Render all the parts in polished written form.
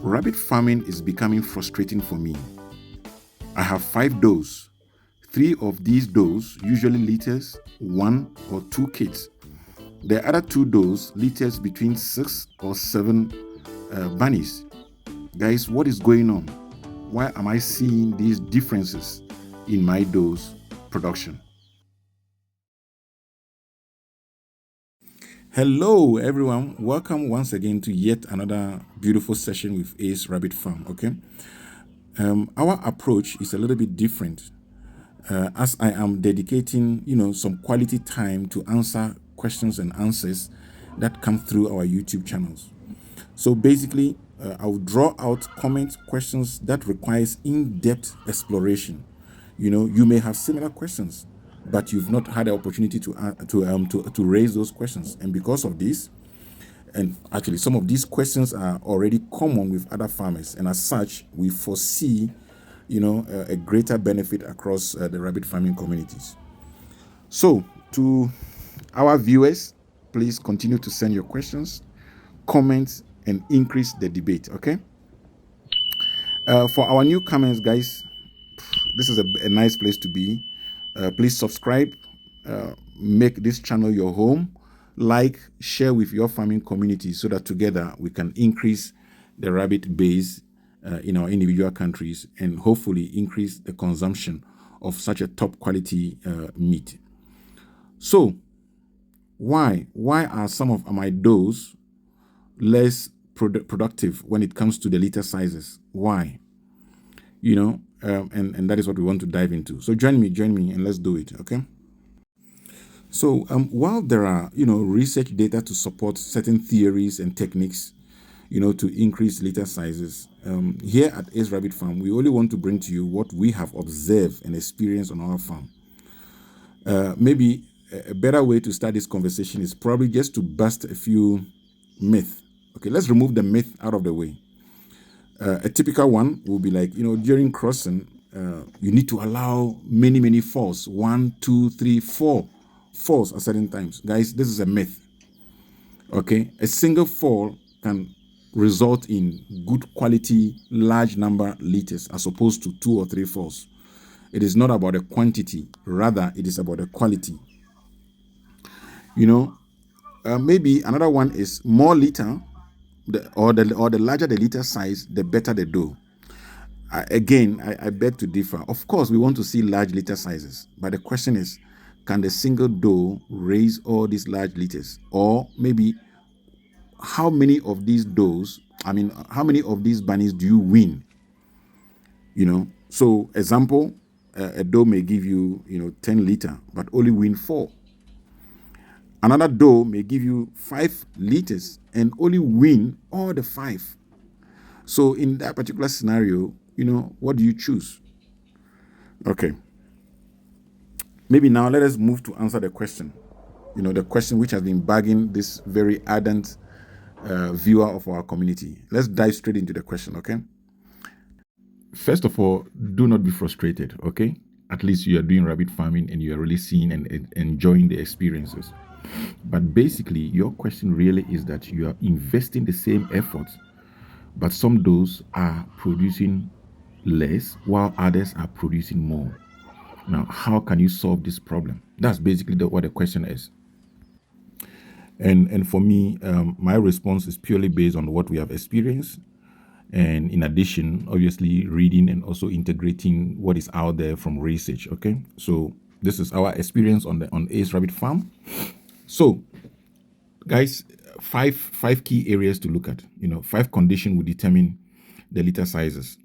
Rabbit farming is becoming frustrating for me. I have 5 does. 3 of these does usually litters 1 or 2 kids. The other 2 does litters between 6 or 7 bunnies. Guys, what is going on? Why am I seeing these differences in my does production? Hello everyone, welcome once again to yet another beautiful session with Ace Rabbit Farm. Okay, our approach is a little bit different as I am dedicating some quality time to answer questions and answers that come through our YouTube channels. So basically I'll draw out comments, questions that requires in-depth exploration. You may have similar questions, but you've not had the opportunity to raise those questions, and because of this, and actually some of these questions are already common with other farmers, and as such we foresee a greater benefit across the rabbit farming communities. So to our viewers, please continue to send your questions, comments, and increase the debate. Okay, for our newcomers, guys, this is a nice place to be. Please subscribe, make this channel your home, like, share with your farming community so that together we can increase the rabbit base in our individual countries and hopefully increase the consumption of such a top quality meat. So why are some of my does less productive when it comes to the litter sizes? Why? And that is what we want to dive into. So join me and let's do it. Okay. So while there are research data to support certain theories and techniques to increase litter sizes, here at Ace Rabbit Farm we only want to bring to you what we have observed and experienced on our farm. Maybe a better way to start this conversation is probably just to bust a few myths. Okay, let's remove the myth out of the way. A typical one will be like, during crossing, you need to allow many falls, 1, 2, 3, 4 falls at certain times. Guys, this is a myth. Okay, a single fall can result in good quality, large number liters as opposed to 2 or 3 falls. It is not about the quantity, rather it is about the quality. Maybe another one is more litter, or the larger the litter size, the better the dough. Again, I beg to differ. Of course, we want to see large litter sizes, but the question is, can the single doe raise all these large litters? Or maybe how many of these does, how many of these bunnies do you win? So example, a doe may give you 10 liter, but only win 4. Another doe may give you 5 liters and only win all the 5. So in that particular scenario, what do you choose? Okay. Maybe now let us move to answer the question. The question which has been bugging this very ardent viewer of our community. Let's dive straight into the question, okay? First of all, do not be frustrated, okay? At least you are doing rabbit farming and you are really seeing and enjoying the experiences. But basically, your question really is that you are investing the same effort, but some does are producing less while others are producing more. Now, how can you solve this problem? That's basically what the question is. And for me, my response is purely based on what we have experienced. And in addition, obviously, reading and also integrating what is out there from research. Okay, so this is our experience on Ace Rabbit Farm. So, guys, five key areas to look at. 5 conditions will determine the litter sizes.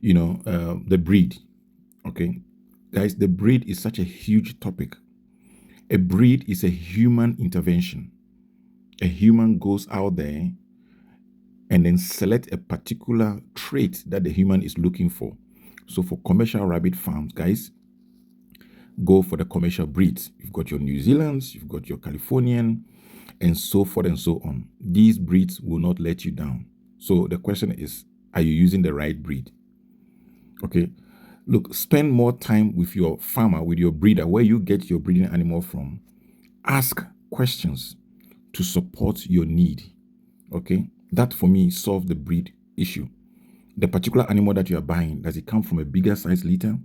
The breed. Okay, guys, the breed is such a huge topic. A breed is a human intervention. A human goes out there and then select a particular trait that the human is looking for. So for commercial rabbit farms, guys, go for the commercial breeds. You've got your New Zealands, you've got your Californian, and so forth and so on. These breeds will not let you down. So the question is, are you using the right breed? Okay. Look, spend more time with your farmer, with your breeder, where you get your breeding animal from. Ask questions to support your need. Okay, that for me solve the breed issue. The particular animal that you are buying, does it come from a bigger size litter?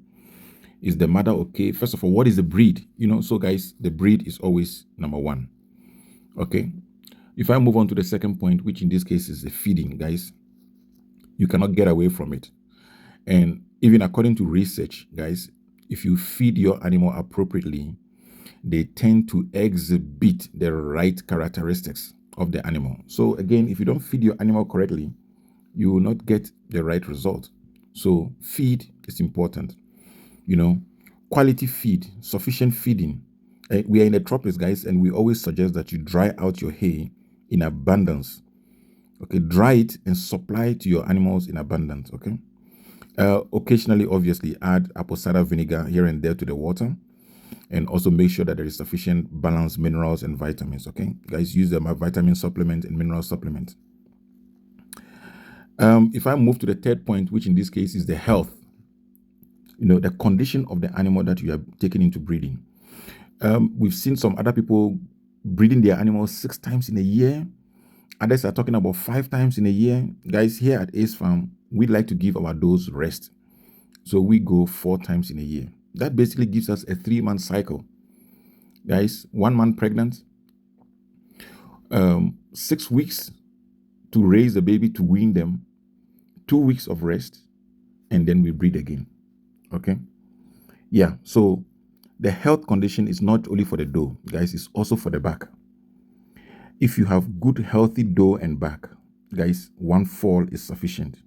Is the mother okay? First of all, what is the breed? So guys, the breed is always number one. Okay, if I move on to the second point, which in this case is the feeding, guys, you cannot get away from it. And even according to research, guys, if you feed your animal appropriately, they tend to exhibit the right characteristics of the animal. So again, if you don't feed your animal correctly, you will not get the right result. So feed is important. Quality feed, sufficient feeding. We are in the tropics, guys, and we always suggest that you dry out your hay in abundance. Okay, dry it and supply it to your animals in abundance. Okay. Occasionally, obviously, add apple cider vinegar here and there to the water, and also make sure that there is sufficient balanced minerals and vitamins. Okay, guys, use them as vitamin supplement and mineral supplement. If I move to the third point, which in this case is the health, the condition of the animal that you are taking into breeding. We've seen some other people breeding their animals 6 times in a year. Others are talking about 5 times in a year. Guys, here at Ace Farm, we like to give our does rest. So we go 4 times in a year. That basically gives us a 3-month cycle. Guys, 1 month pregnant, 6 weeks to raise the baby, to wean them, 2 weeks of rest, and then we breed again. Okay? Yeah, so the health condition is not only for the doe, guys, it's also for the back. If you have good, healthy doe and back, guys, 1 fall is sufficient.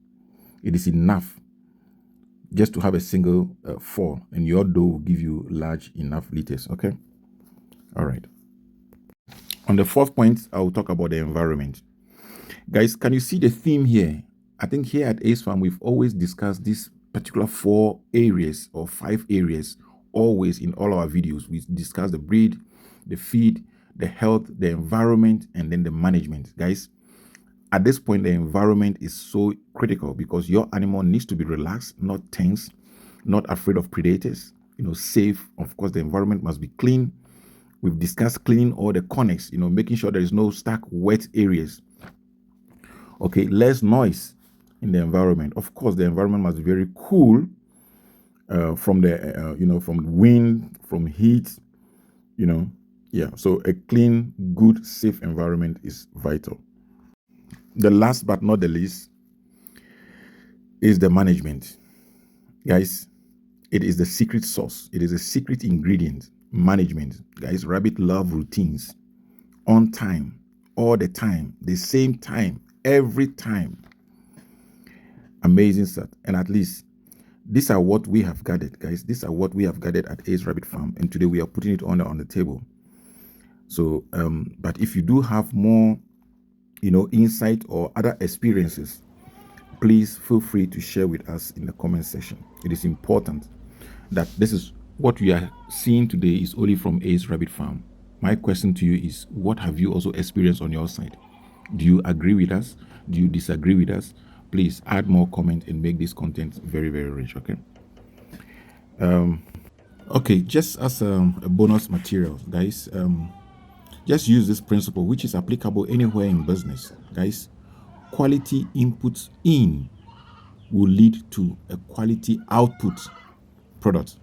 It is enough just to have a single fall, and your doe will give you large enough litters. Okay? All right. On the 4th point, I will talk about the environment. Guys, can you see the theme here? I think here at Ace Farm, we've always discussed these particular 4 areas or 5 areas. Always in all our videos, we discuss the breed, the feed, the health, the environment, and then the management. Guys, at this point, the environment is so critical because your animal needs to be relaxed, not tense, not afraid of predators, safe. Of course, the environment must be clean. We've discussed cleaning all the corners, making sure there is no stuck wet areas. Okay, less noise in the environment. Of course, the environment must be very cool from the, from wind, from heat, Yeah, so a clean, good, safe environment is vital. The last but not the least is the management. Guys, it is the secret sauce. It is a secret ingredient. Management. Guys, rabbit love routines. On time, all the time, the same time, every time. Amazing stuff. And at least these are what we have gathered, guys. These are what we have gathered at Ace Rabbit Farm. And today we are putting it on the table. So, but if you do have more, insight or other experiences, please feel free to share with us in the comment section. It is important that this is what we are seeing today is only from Ace Rabbit Farm. My question to you is, what have you also experienced on your side? Do you agree with us? Do you disagree with us? Please add more comment and make this content very, very rich. Okay. Okay, just as a bonus material, guys, just use this principle, which is applicable anywhere in business. Guys, quality inputs in will lead to a quality output product.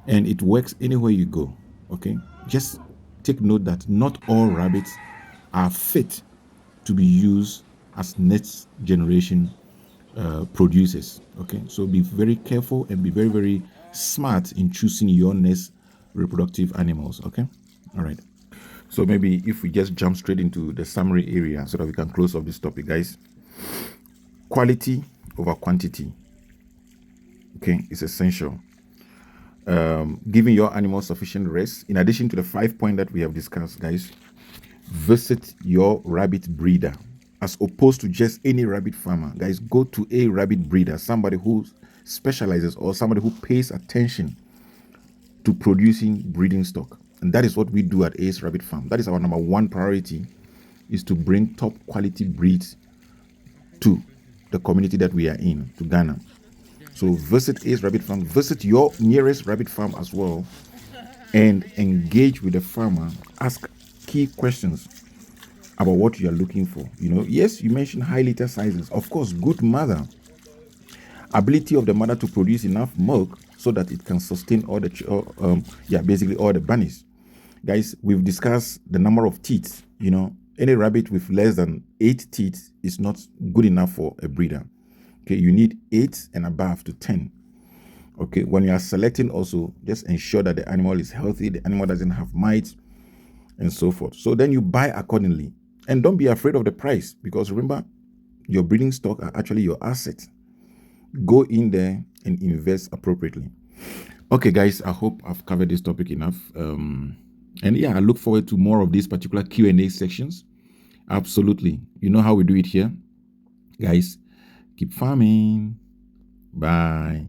And it works anywhere you go. Okay, just take note that not all rabbits are fit to be used as next generation producers. Okay, so be very careful and be very, very smart in choosing your next reproductive animals. Okay, all right. So maybe if we just jump straight into the summary area so that we can close off this topic, guys. Quality over quantity, okay, is essential. Giving your animal sufficient rest. In addition to the 5 points that we have discussed, guys, visit your rabbit breeder as opposed to just any rabbit farmer. Guys, go to a rabbit breeder, somebody who specializes or somebody who pays attention to producing breeding stock. And that is what we do at Ace Rabbit Farm. That is our number 1 priority, is to bring top quality breeds to the community that we are in, to Ghana. So visit Ace Rabbit Farm, visit your nearest rabbit farm as well, and engage with the farmer. Ask key questions about what you are looking for. Yes, you mentioned high litter sizes. Of course, good mother, ability of the mother to produce enough milk so that it can sustain all the basically all the bunnies. Guys, we've discussed the number of teeth. Any rabbit with less than 8 teeth is not good enough for a breeder. Okay, you need 8 and above to 10. Okay, when you are selecting, also just ensure that the animal is healthy, the animal doesn't have mites, and so forth. So then you buy accordingly, and don't be afraid of the price, because remember, your breeding stock are actually your assets. Go in there and invest appropriately. Okay, guys, I hope I've covered this topic enough. And yeah, I look forward to more of these particular Q&A sections. Absolutely. You know how we do it here. Guys, keep farming. Bye.